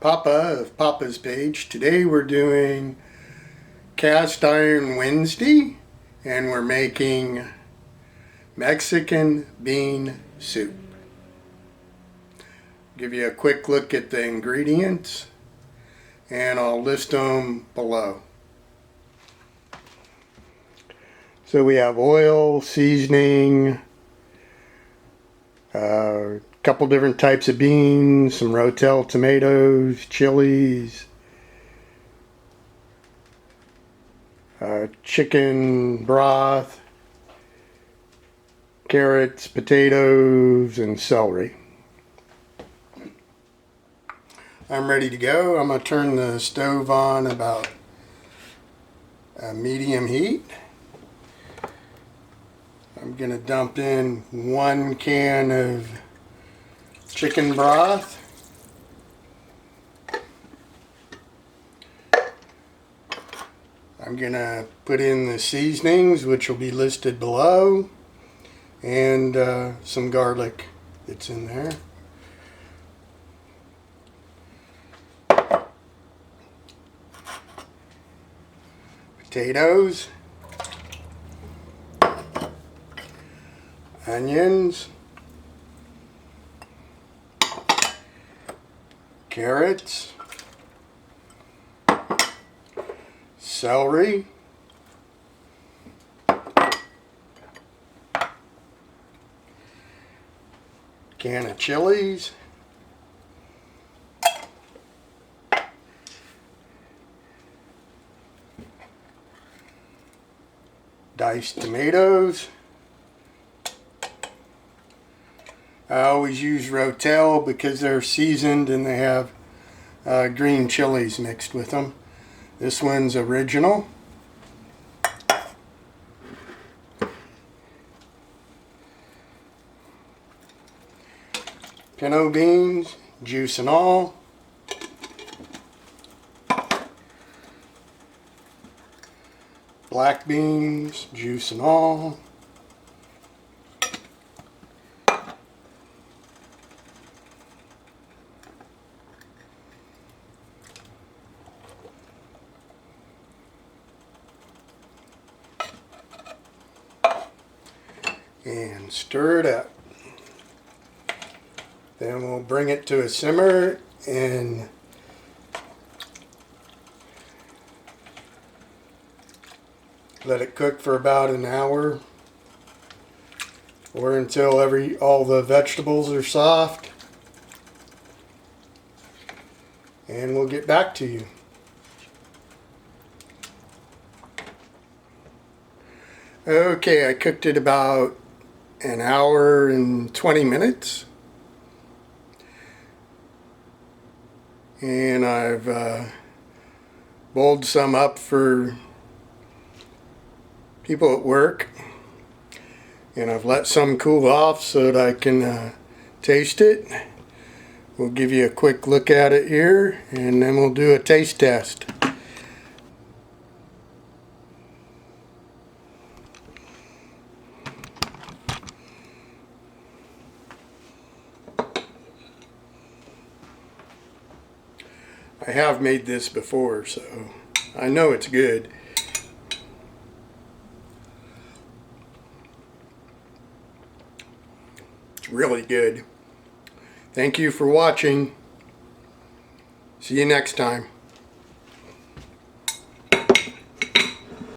Papa of Papa's page. Today we're doing cast iron Wednesday and we're making Mexican bean soup. Give you a quick look at the ingredients and I'll list them below. So we have oil, seasoning, a couple different types of beans, some rotel tomatoes, chilies, chicken broth, carrots, potatoes, and celery. I'm ready to go. I'm going to turn the stove on about medium heat. I'm going to dump in 1 can of chicken broth. I'm going to put in the seasonings, which will be listed below, and some garlic that's in there. Potatoes, onions, carrots, celery, can of chilies, diced tomatoes. I always use rotel because they're seasoned and they have green chilies mixed with them. This one's original. Pinto beans, juice and all. Black beans, juice and all. And stir it up. Then we'll bring it to a simmer and let it cook for about an hour or until all the vegetables are soft, and we'll get back to you. Okay, I cooked it about an hour and 20 minutes. And I've bowled some up for people at work. And I've let some cool off so that I can taste it. We'll give you a quick look at it here and then we'll do a taste test. I have made this before, so I know it's good. It's really good. Thank you for watching. See you next time.